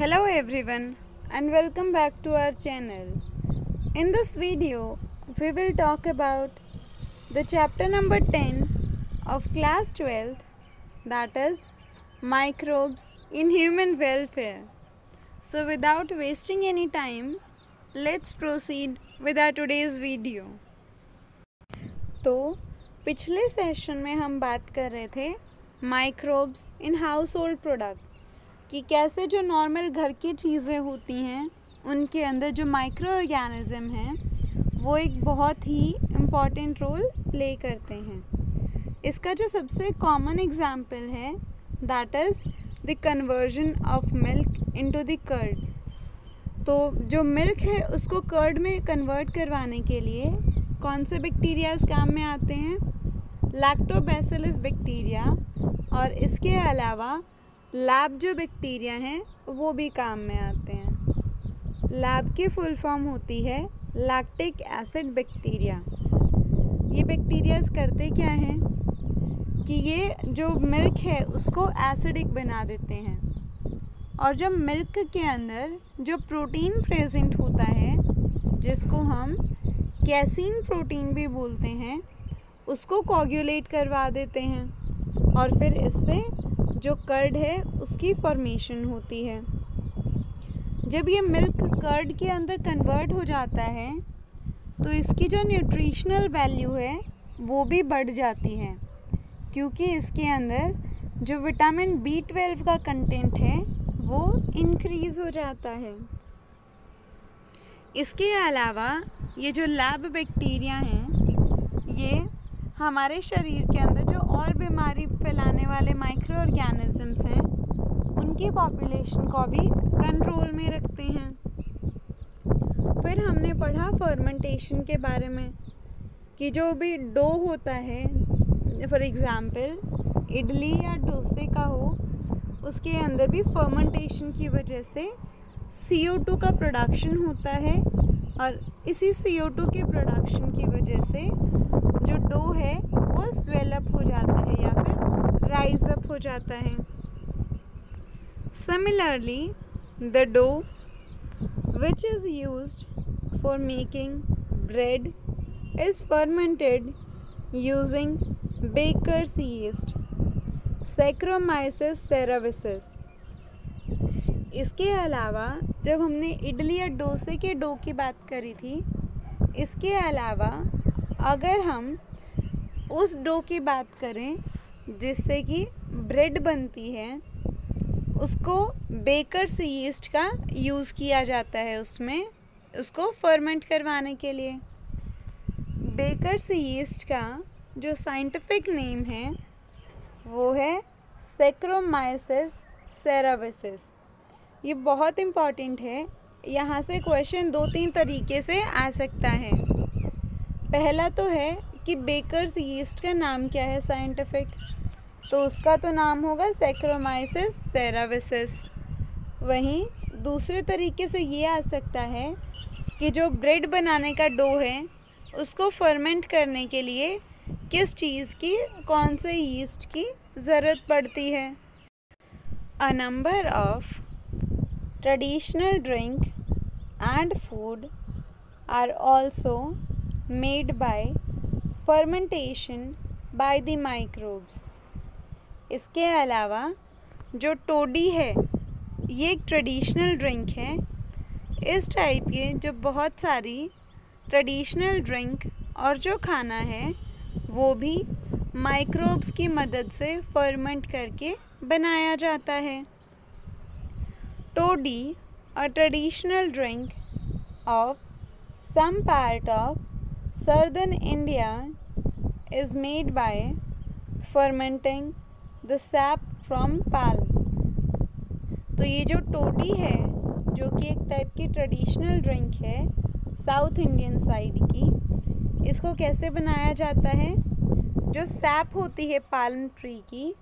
Hello everyone and welcome back to our channel. In this video, we will talk about the chapter number 10 of class 12, that is microbes in human welfare. So without wasting any time, let's proceed with our today's video. तो पिछले session में हम बात कर रहे थे microbes in house hold product कि कैसे जो नॉर्मल घर की चीज़ें होती हैं उनके अंदर जो माइक्रो ऑर्गेनिज़म हैं वो एक बहुत ही इम्पॉर्टेंट रोल प्ले करते हैं। इसका जो सबसे कॉमन एग्जांपल है that is the conversion of milk into the curd. तो जो मिल्क है उसको कर्ड में कन्वर्ट करवाने के लिए कौन से बैक्टीरियाज काम में आते हैं? लैक्टोबैसिलस बैक्टीरिया, और इसके अलावा लैब जो बैक्टीरिया हैं वो भी काम में आते हैं। लैब की फुल फॉर्म होती है लैक्टिक एसिड बैक्टीरिया। ये बैक्टीरियाज करते क्या हैं कि ये जो मिल्क है उसको एसिडिक बना देते हैं, और जब मिल्क के अंदर जो प्रोटीन प्रेजेंट होता है जिसको हम कैसीन प्रोटीन भी बोलते हैं उसको कोagulate करवा देते हैं, और फिर इससे जो कर्ड है उसकी फॉर्मेशन होती है। जब ये मिल्क कर्ड के अंदर कन्वर्ट हो जाता है तो इसकी जो न्यूट्रिशनल वैल्यू है वो भी बढ़ जाती है, क्योंकि इसके अंदर जो विटामिन B12 का कंटेंट है वो इंक्रीज़ हो जाता है। इसके अलावा ये जो लैब बैक्टीरिया हैं ये हमारे शरीर के अंदर जो और बीमारी फैलाने वाले माइक्रो ऑर्गेनिजम्स हैं उनकी पॉपुलेशन को भी कंट्रोल में रखते हैं। फिर हमने पढ़ा फर्मेंटेशन के बारे में कि जो भी डो होता है, फॉर एग्ज़ाम्पल इडली या डोसे का हो, उसके अंदर भी फर्मेंटेशन की वजह से CO2 का प्रोडक्शन होता है, और इसी CO2 के प्रोडक्शन की वजह से जो डो है वो स्वेल अप हो जाता है या फिर राइज अप हो जाता है। Similarly the dough which is used for making bread is fermented using baker's yeast Saccharomyces cerevisiae. इसके अलावा जब हमने इडली या डोसे के डो की बात करी थी, इसके अलावा अगर हम उस डो की बात करें जिससे कि ब्रेड बनती है, उसको बेकर्स यीस्ट का यूज़ किया जाता है उसमें, उसको फर्मेंट करवाने के लिए। बेकर्स यीस्ट का जो साइंटिफिक नेम है वो है सैक्रोमाइसिस सेराविसिस। ये बहुत इम्पॉर्टेंट है, यहाँ से क्वेश्चन 2-3 तरीके से आ सकता है। पहला तो है कि बेकर्स यीस्ट का नाम क्या है साइंटिफिक, तो उसका तो नाम होगा सैक्रोमाइसिस सेराविसिस। वहीं दूसरे तरीके से ये आ सकता है कि जो ब्रेड बनाने का डो है उसको फर्मेंट करने के लिए किस चीज़ की, कौन से यीस्ट की ज़रूरत पड़ती है। A number of traditional drink and food are also made by fermentation by the microbes। इसके अलावा जो टोडी है ये एक ट्रेडिशनल ड्रिंक है। इस टाइप के जो बहुत सारी ट्रेडिशनल ड्रिंक और जो खाना है वो भी माइक्रोब्स की मदद से फर्मेंट करके बनाया जाता है। Toddy a traditional drink of some part of Southern India is made by fermenting the sap from palm। तो ये जो टोडी है जो कि एक टाइप की ट्रेडिशनल ड्रिंक है साउथ इंडियन साइड की, इसको कैसे बनाया जाता है? जो सैप होती है पाल्म ट्री की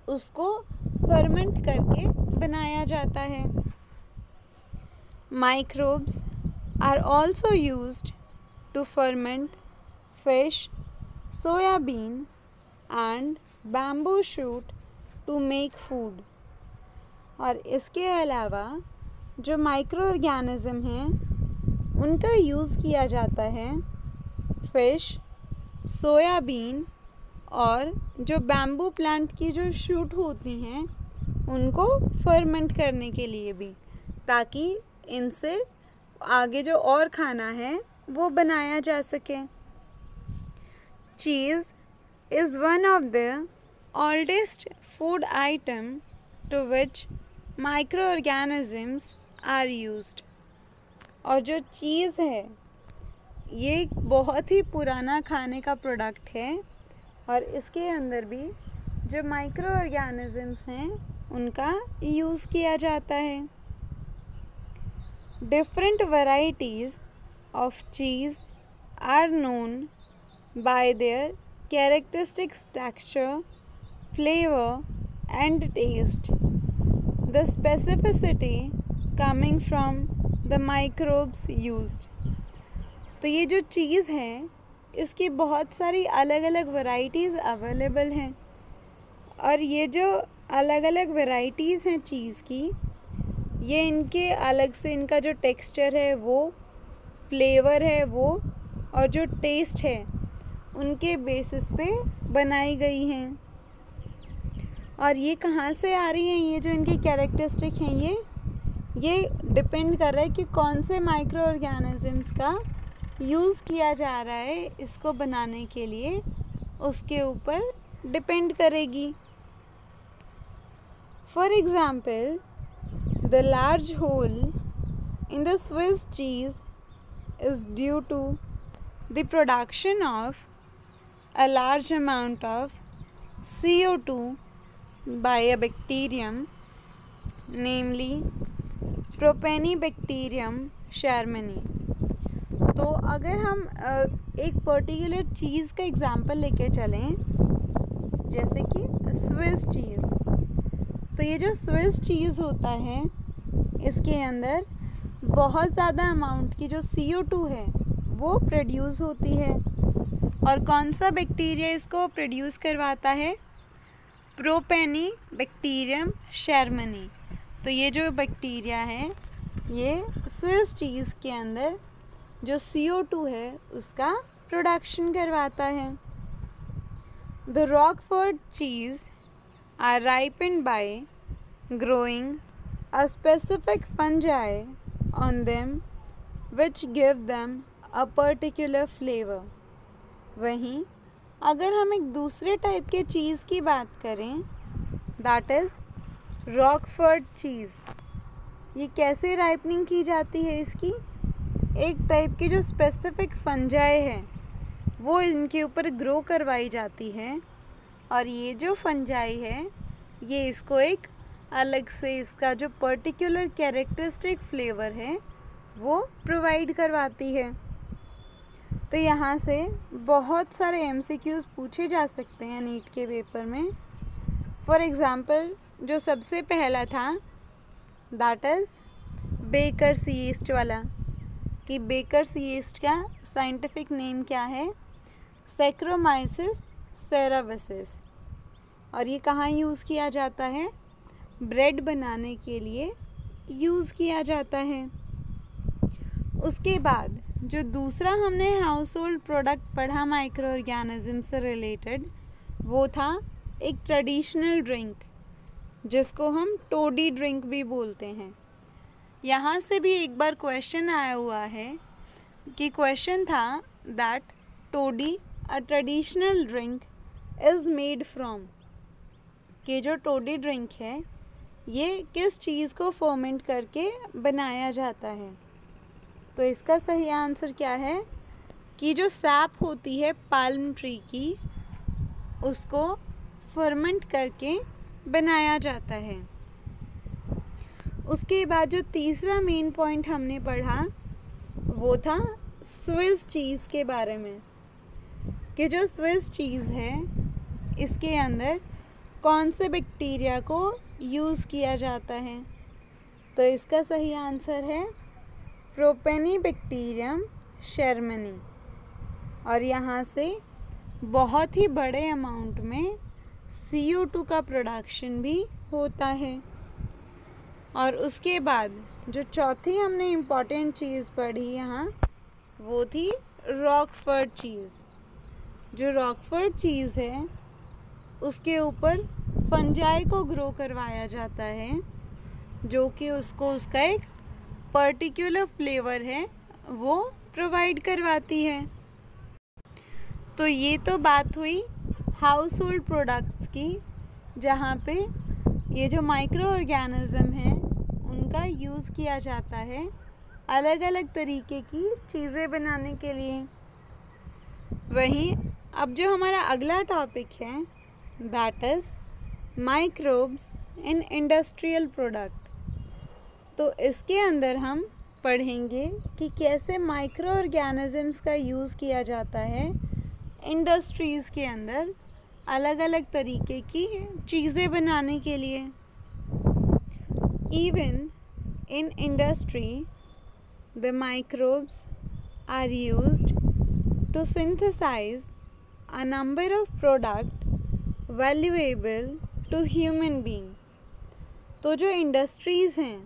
उसको फर्मेंट करके बनाया जाता है। Microbes are also used to ferment fish, soya bean and bamboo shoot to make food। और इसके अलावा जो माइक्रो ऑर्गेनिज्म हैं उनका यूज़ किया जाता है फिश, सोयाबीन और जो बैम्बू प्लांट की जो शूट होती हैं उनको फर्मेंट करने के लिए भी, ताकि इनसे आगे जो और खाना है वो बनाया जा सके। Cheese is one of the oldest food item to which microorganisms are used। और जो चीज़ है ये एक बहुत ही पुराना खाने का प्रोडक्ट है और इसके अंदर भी जो माइक्रो ऑर्गेनिजम्स हैं उनका यूज़ किया जाता है। Different varieties of cheese are known by their characteristics texture, flavor and taste, the specificity coming from the microbes used। तो ये जो चीज़ है इसकी बहुत सारी अलग अलग वैरायटीज़ अवेलेबल हैं और ये जो अलग अलग वैरायटीज़ हैं चीज़ की, ये इनके अलग से इनका जो टेक्सचर है वो, फ्लेवर है वो और जो टेस्ट है उनके बेसिस पे बनाई गई हैं। और ये कहाँ से आ रही हैं, ये जो इनकी कैरेक्टरिस्टिक हैं ये डिपेंड कर रहा है कि कौन से माइक्रो ऑर्गेनिजम्स का यूज़ किया जा रहा है इसको बनाने के लिए, उसके ऊपर डिपेंड करेगी। For example, the large hole in the Swiss cheese is due to the production of a large amount of CO2 by a bacterium, namely Propionibacterium shermani। तो अगर हम एक पर्टिकुलर चीज़ का एग्ज़ाम्पल लेके चलें, जैसे कि स्विस चीज़, तो ये जो स्विस चीज़ होता है इसके अंदर बहुत ज़्यादा अमाउंट की जो CO2 है वो प्रोड्यूस होती है। और कौन सा बैक्टीरिया इसको प्रोड्यूस करवाता है? प्रोपेनिबैक्टीरियम शर्मनी। तो ये जो बैक्टीरिया है ये स्विस चीज़ के अंदर जो CO2 है उसका प्रोडक्शन करवाता है। The Roquefort cheese are ripened by growing a specific fungi on them which give them a particular flavour. वहीं अगर हम एक दूसरे टाइप के चीज़ की बात करें, दैट इज़ रॉकफोर्ड चीज़, ये कैसे राइपनिंग की जाती है इसकी? एक टाइप की जो स्पेसिफिक फंजाई है वो इनके ऊपर ग्रो करवाई जाती है और ये जो फंजाई है ये इसको एक अलग से इसका जो पर्टिकुलर कैरेक्टरिस्टिक फ्लेवर है वो प्रोवाइड करवाती है। तो यहाँ से बहुत सारे MCQs पूछे जा सकते हैं नीट के पेपर में। फॉर एग्ज़ाम्पल, जो सबसे पहला था दैट इज़ बेकर्स यीस्ट वाला, कि बेकर्स यीस्ट का साइंटिफिक नेम क्या है? सैक्रोमाइसिस सेराविसिस। और ये कहाँ यूज़ किया जाता है? ब्रेड बनाने के लिए यूज़ किया जाता है। उसके बाद जो दूसरा हमने हाउस होल्ड प्रोडक्ट पढ़ा माइक्रो ऑर्गेनिज्म से रिलेटेड, वो था एक ट्रेडिशनल ड्रिंक जिसको हम टोडी ड्रिंक भी बोलते हैं। यहाँ से भी एक बार क्वेश्चन आया हुआ है कि क्वेश्चन था that toddy a traditional drink is made from, कि जो टोडी ड्रिंक है ये किस चीज़ को फर्मेंट करके बनाया जाता है। तो इसका सही आंसर क्या है कि जो सैप होती है पाल्म ट्री की उसको फर्मेंट करके बनाया जाता है। उसके बाद जो तीसरा मेन पॉइंट हमने पढ़ा वो था स्विस चीज़ के बारे में, कि जो स्विस चीज़ है इसके अंदर कौन से बैक्टीरिया को यूज़ किया जाता है। तो इसका सही आंसर है प्रोपेनिबैक्टीरियम शर्मनी। और यहाँ से बहुत ही बड़े अमाउंट में CO2 का प्रोडक्शन भी होता है। और उसके बाद जो चौथी हमने इम्पॉर्टेंट चीज़ पढ़ी यहाँ, वो थी रॉकफोर्ड चीज़। जो रॉकफोर्ड चीज़ है उसके ऊपर फंजाई को ग्रो करवाया जाता है, जो कि उसको उसका एक पर्टिकुलर फ्लेवर है वो प्रोवाइड करवाती है। तो ये तो बात हुई हाउस होल्ड प्रोडक्ट्स की, जहाँ पे ये जो माइक्रो ऑर्गेनिज्म हैं उनका यूज़ किया जाता है अलग अलग तरीके की चीज़ें बनाने के लिए। वहीं अब जो हमारा अगला टॉपिक है, that is microbes in industrial product. तो इसके अंदर हम पढ़ेंगे कि कैसे माइक्रो ऑर्गेनिजम्स का यूज़ किया जाता है इंडस्ट्रीज़ के अंदर अलग अलग तरीके की चीज़ें बनाने के लिए। Even in industry the microbes are used to synthesise a number of product valuable to human being। तो जो इंडस्ट्रीज़ हैं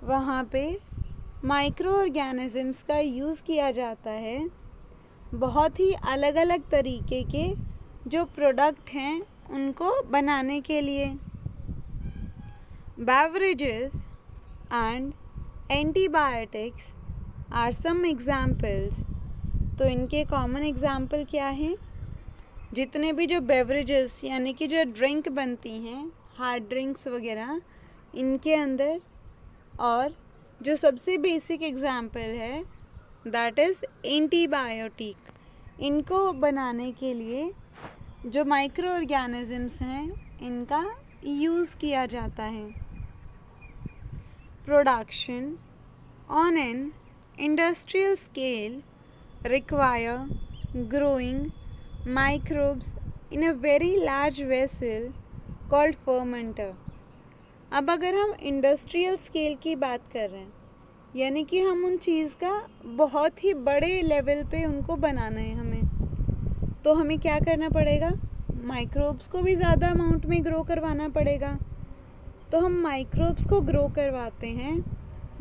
वहाँ पे माइक्रो ऑर्गेनिजम्स का यूज़ किया जाता है बहुत ही अलग अलग तरीके के जो प्रोडक्ट हैं उनको बनाने के लिए। Beverages and antibiotics are some examples. तो इनके कॉमन एग्जाम्पल क्या हैं? जितने भी जो बेवरेजेस यानी कि जो ड्रिंक बनती हैं, हार्ड ड्रिंक्स वगैरह, इनके अंदर, और जो सबसे बेसिक एग्जाम्पल है दैट इज़ एंटीबायोटिक। इनको बनाने के लिए जो माइक्रो ऑर्गेनिजम्स हैं इनका यूज़ किया जाता है। Production on an industrial scale require growing microbes in a very large vessel called fermenter। अब अगर हम इंडस्ट्रियल स्केल की बात कर रहे हैं, यानी कि हम उन चीज़ का बहुत ही बड़े लेवल पे उनको बनाना है हमें, तो हमें क्या करना पड़ेगा? माइक्रोब्स को भी ज़्यादा अमाउंट में ग्रो करवाना पड़ेगा। तो हम माइक्रोब्स को ग्रो करवाते हैं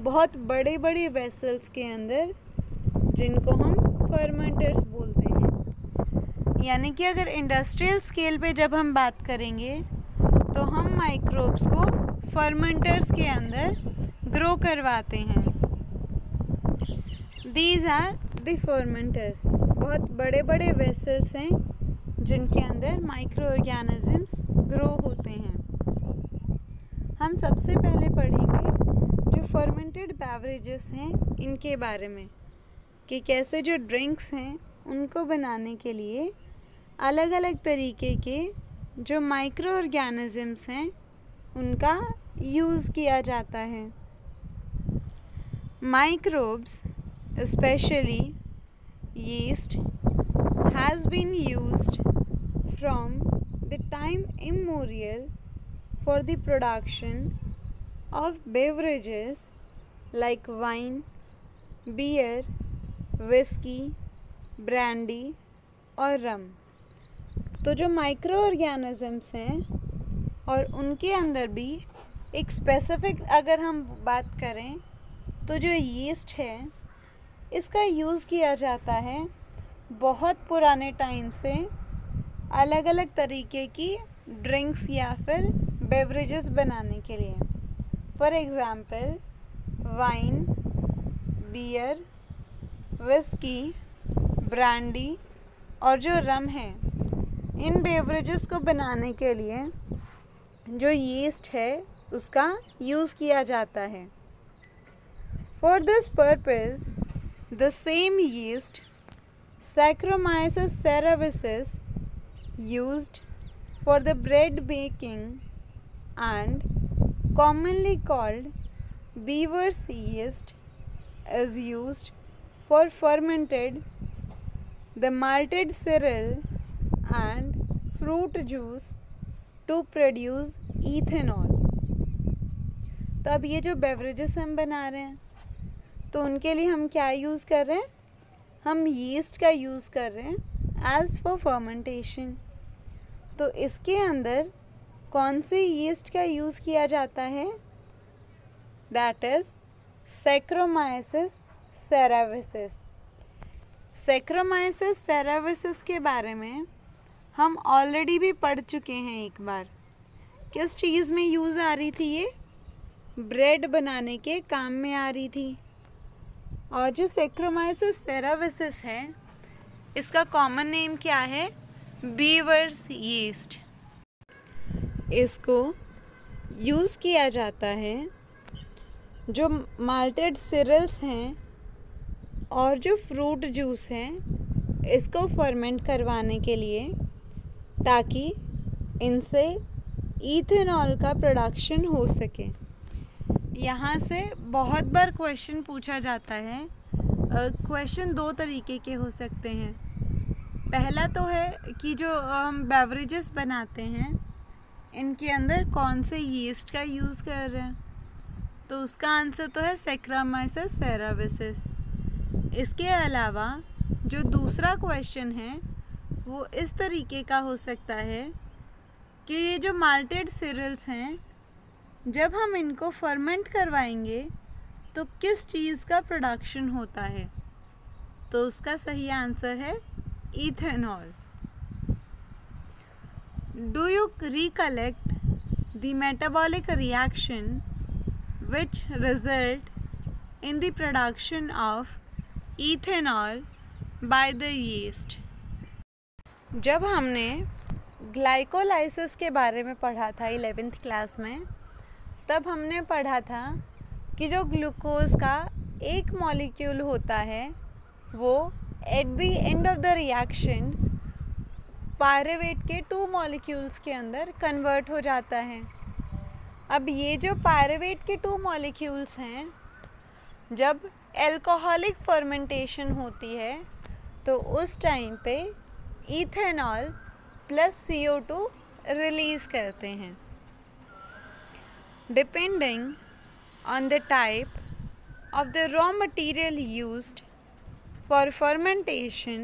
बहुत बड़े बड़े वेसल्स के अंदर, जिनको हम फर्मेंटर्स बोलते हैं। यानी कि अगर इंडस्ट्रियल स्केल पे जब हम बात करेंगे तो हम माइक्रोब्स को फर्मेंटर्स के अंदर ग्रो करवाते हैं। These are the fermenters. बहुत बड़े बड़े वेसल्स हैं जिनके अंदर माइक्रो ऑर्गेनिजम्स ग्रो होते हैं। हम सबसे पहले पढ़ेंगे जो फर्मेंटेड बेवरेजेस हैं इनके बारे में, कि कैसे जो ड्रिंक्स हैं उनको बनाने के लिए अलग अलग तरीके के जो माइक्रो ऑर्गेनिजम्स हैं उनका यूज़ किया जाता है। Microbes specially yeast has been used from the time immemorial for the production of beverages like wine, beer, whisky, brandy और रम। तो जो माइक्रो ऑर्गेनिजम्स हैं और उनके अंदर भी एक स्पेसिफिक अगर हम बात करें तो जो यीस्ट है इसका यूज़ किया जाता है बहुत पुराने टाइम से अलग अलग तरीके की ड्रिंक्स या फिर बेवरेजेस बनाने के लिए। For example wine, beer, whisky, brandy और जो रम है, इन बेवरेजेस को बनाने के लिए जो यीस्ट है उसका यूज़ किया जाता है। For this purpose the same yeast Saccharomyces cerevisiae used for the bread baking and commonly called beaver's yeast is used for fermented the malted cereal and fruit juice to produce ethanol। तो अब ये जो beverages हम बना रहे हैं तो उनके लिए हम क्या यूज़ कर रहे हैं? हम यीस्ट का यूज़ कर रहे हैं एज़ फॉर फर्मेंटेशन। तो इसके अंदर कौन से यीस्ट का यूज़ किया जाता है? that is Saccharomyces cerevisiae। Saccharomyces cerevisiae के बारे में हम ऑलरेडी भी पढ़ चुके हैं एक बार। किस चीज़ में यूज़ आ रही थी ये? ब्रेड बनाने के काम में आ रही थी। और जो Saccharomyces cerevisiae है, इसका कॉमन नेम क्या है? Beavers yeast. इसको यूज़ किया जाता है जो माल्टेड सीरियल्स हैं और जो फ्रूट जूस हैं, इसको फर्मेंट करवाने के लिए, ताकि इनसे इथेनॉल का प्रोडक्शन हो सके। यहाँ से बहुत बार क्वेश्चन पूछा जाता है। क्वेश्चन दो तरीके के हो सकते हैं। पहला तो है कि जो हम बेवरेजेस बनाते हैं, इनके अंदर कौन से यीस्ट का यूज़ कर रहे हैं, तो उसका आंसर तो है Saccharomyces cerevisiae। इसके अलावा जो दूसरा क्वेश्चन है वो इस तरीके का हो सकता है कि ये जो माल्टेड सीरियल्स हैं, जब हम इनको फर्मेंट करवाएंगे तो किस चीज़ का प्रोडक्शन होता है, तो उसका सही आंसर है ethanol. Do you recollect the metabolic reaction which result in the production of ethanol by the yeast? जब हमने ग्लाइकोलाइसिस के बारे में पढ़ा था 11th क्लास में, तब हमने पढ़ा था कि जो ग्लूकोज का एक मॉलिक्यूल होता है वो at the end of the reaction pyruvate के 2 मॉलिक्यूल्स के अंदर कन्वर्ट हो जाता है। अब ये जो पायरुवेट के 2 मॉलिक्यूल्स हैं, जब एल्कोहलिक फर्मेंटेशन होती है तो उस टाइम पे इथेनॉल प्लस CO2 रिलीज़ करते हैं। Depending on the type of the raw material used for fermentation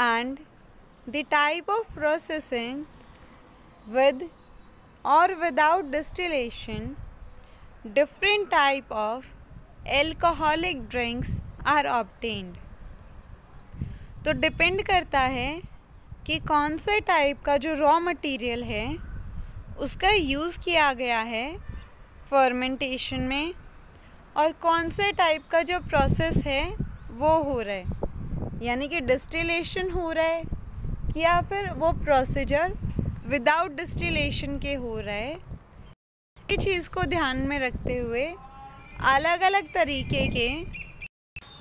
and the type of processing with or without distillation, different type of alcoholic drinks are obtained। तो depend करता है कि कौन से type का जो रॉ मटेरियल है उसका यूज़ किया गया है फर्मेंटेशन में, और कौन से टाइप का जो प्रोसेस है वो हो रहा है, यानी कि डिस्टिलेशन हो रहा है या फिर वो प्रोसीजर विदाउट डिस्टिलेशन के हो रहा है। इस चीज़ को ध्यान में रखते हुए अलग अलग तरीके के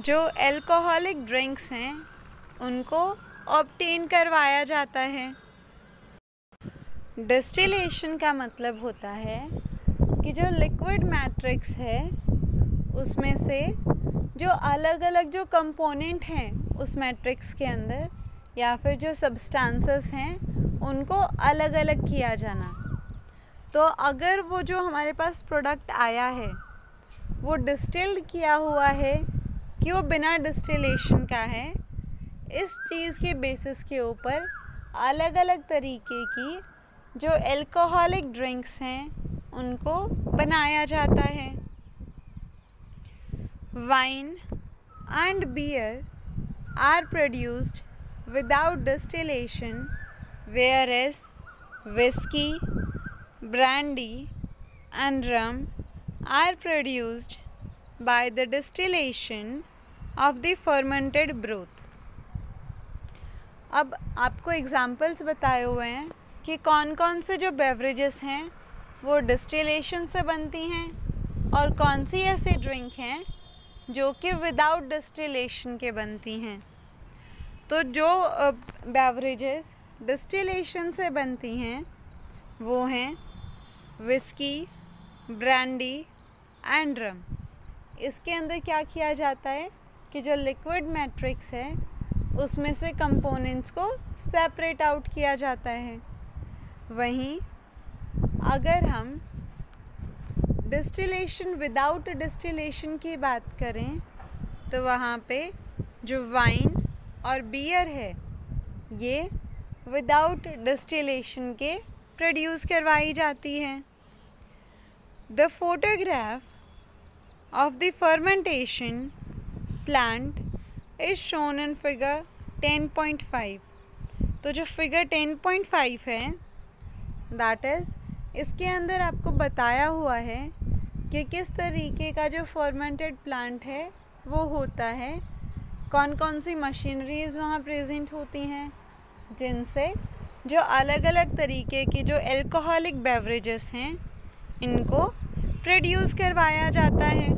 जो एल्कोहलिक ड्रिंक्स हैं उनको ऑब्टेन करवाया जाता है। डिस्टिलेशन का मतलब होता है कि जो लिक्विड मैट्रिक्स है उसमें से जो अलग अलग जो कंपोनेंट हैं उस मैट्रिक्स के अंदर, या फिर जो सब्सटेंसेस हैं उनको अलग अलग किया जाना। तो अगर वो जो हमारे पास प्रोडक्ट आया है वो डिस्टिल्ड किया हुआ है कि वो बिना डिस्टिलेशन का है, इस चीज़ के बेसिस के ऊपर अलग अलग तरीके की जो एल्कोहलिक ड्रिंक्स हैं उनको बनाया जाता है। Wine and beer are produced without distillation, whereas whiskey, brandy and rum are produced by the distillation of the fermented broth। अब आपको एग्जाम्पल्स बताए हुए हैं कि कौन कौन से जो बेवरेजेस हैं वो डिस्टिलेशन से बनती हैं और कौन सी ऐसी ड्रिंक हैं जो कि विदाउट डिस्टिलेशन के बनती हैं। तो जो बेवरेजेस डिस्टिलेशन से बनती हैं वो हैं विस्की, ब्रांडी एंड रम। इसके अंदर क्या किया जाता है कि जो लिक्विड मैट्रिक्स है उसमें से कंपोनेंट्स को सेपरेट आउट किया जाता है। वहीं अगर हम डिस्टिलेशन विदाउट डिस्टिलेशन की बात करें तो वहाँ पे जो वाइन और बियर है ये विदाउट डिस्टिलेशन के प्रोड्यूस करवाई जाती है। The photograph of the fermentation plant is shown in figure 10.5. तो जो फिगर 10.5 है दैट इज़ इसके अंदर आपको बताया हुआ है कि किस तरीके का जो फर्मेंटेड प्लांट है वो होता है, कौन कौन सी मशीनरीज़ वहाँ प्रेजेंट होती हैं जिनसे जो अलग अलग तरीके की जो अल्कोहलिक बेवरेजेस हैं इनको प्रोड्यूस करवाया जाता है।